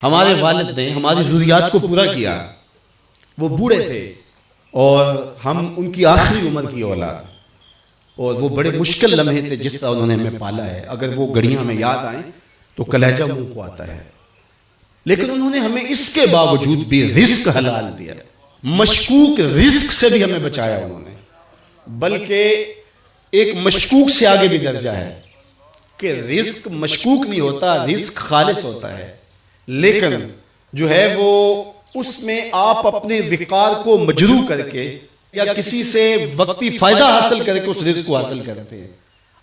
ہمارے والد نے ہماری ضروریات کو پورا کیا. وہ بوڑھے تھے اور ہم ان کی آخری عمر کی اولاد، اور وہ بڑے مشکل لمحے تھے جس طرح انہوں نے ہمیں پالا ہے. اگر وہ گھڑیاں ہمیں یاد آئیں تو کلیجہ منہ کو آتا ہے. لیکن انہوں نے ہمیں اس کے باوجود بھی رزق حلال دیا، مشکوک رزق سے بھی ہمیں بچایا انہوں نے. بلکہ ایک مشکوک سے آگے بھی درجہ ہے کہ رزق مشکوک نہیں ہوتا، رزق خالص ہوتا ہے. لیکن جو ہے وہ اس میں آپ اپنے وقار کو مجروح کر کے یا کسی سے وقتی فائدہ حاصل کر کے اس رزق کو حاصل کرتے ہیں.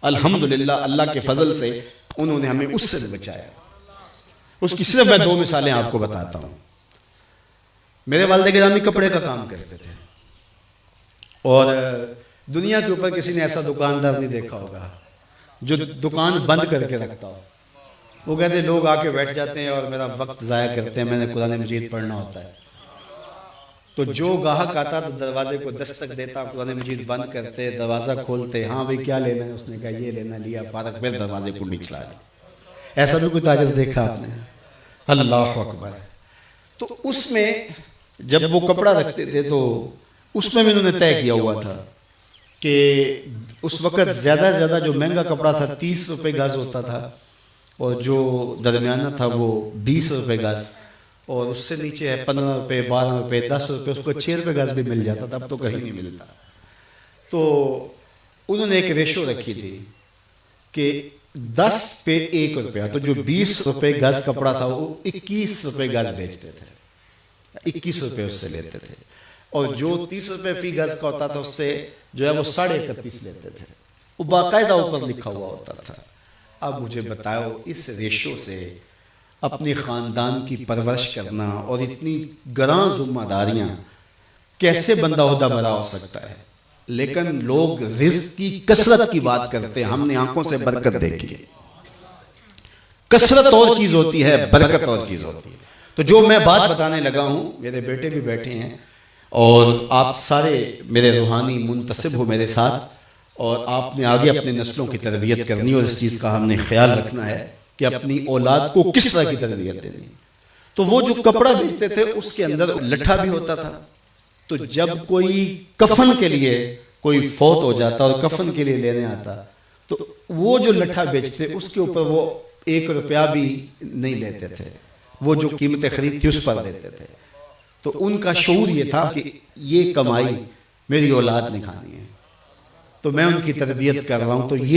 الحمدللہ اللہ کے فضل سے انہوں نے ہمیں اس سے بچایا. اس کی صرف میں 2 مثالیں آپ کو بتاتا ہوں. میرے والد گرامی کپڑے کا کام کرتے تھے، اور دنیا کے اوپر کسی نے ایسا دکاندار نہیں دیکھا ہوگا جو دکان بند کر کے رکھتا ہو. وہ کہتے ہیں لوگ آ کے بیٹھ جاتے ہیں اور میرا وقت ضائع کرتے ہیں، میں نے قرآن مجید پڑھنا ہوتا ہے. تو جو گاہک آتا تو دروازے کو دستک دیتا، قرآن مجید بند کرتے، دروازہ کھولتے، ہاں بھئی کیا لینا ہے؟ اس نے کہا یہ لینا، لیا فارغ، پھر دروازے کو نچلا لیا. ایسا بھی کوئی تاجر دیکھا آپ نے؟ اللہ اکبر. تو اس میں جب وہ کپڑا رکھتے تھے تو اس میں بھی انہوں نے طے کیا ہوا تھا کہ اس وقت زیادہ سے زیادہ جو مہنگا کپڑا تھا 30 روپے گز ہوتا تھا، اور جو درمیانہ تھا وہ 20 روپے گز، اور اس سے نیچے ہے 15 روپے، 12 روپے، 10 روپے، اس کو 6 روپے گز بھی مل جاتا تھا. اب تو کہیں نہیں ملتا. تو انہوں نے ایک ریشو رکھی تھی کہ 10 پہ 1 روپیہ، تو جو 20 روپے گز کپڑا تھا وہ 21 روپے گز بیچتے تھے، 21 روپے اس سے لیتے تھے. اور جو 30 روپے فی گز کا ہوتا تھا اس سے جو ہے وہ 31.5 لیتے تھے. وہ باقاعدہ اوپر لکھا ہوا ہوتا تھا. اب مجھے بتاؤ اس ریشو سے اپنے خاندان کی پرورش کرنا اور اتنی گراں ذمہ داریاں کیسے بندہ عہدہ برا ہو سکتا ہے؟ لیکن لوگ رزق کی کثرت کی بات کرتے ہیں. ہم نے آنکھوں سے برکت دیکھی ہے. کثرت اور چیز ہوتی ہے، برکت اور چیز ہوتی ہے. تو جو میں بات بتانے لگا ہوں، میرے بیٹے بھی بیٹھے ہیں اور آپ سارے میرے روحانی منتسب ہو میرے ساتھ، اور آپ نے آگے اپنے نسلوں کی تربیت کرنی، اور اس چیز کا ہم نے خیال رکھنا ہے کہ اپنی اولاد کو کس طرح کی تربیت دینی. تو وہ جو کپڑا بیچتے تھے اس کے اندر لٹھا بھی ہوتا تھا. تو جب کوئی کفن کے لیے کوئی فوت ہو جاتا اور کفن کے لیے لینے آتا تو وہ جو لٹھا بیچتے اس کے اوپر وہ 1 روپیہ بھی نہیں لیتے تھے، وہ جو قیمت خرید تھی اس پر دیتے تھے. تو ان کا شعور یہ تھا کہ یہ کمائی میری اولاد نے کھانی ہے، تو میں ان کی تربیت کر رہا ہوں. تو یہ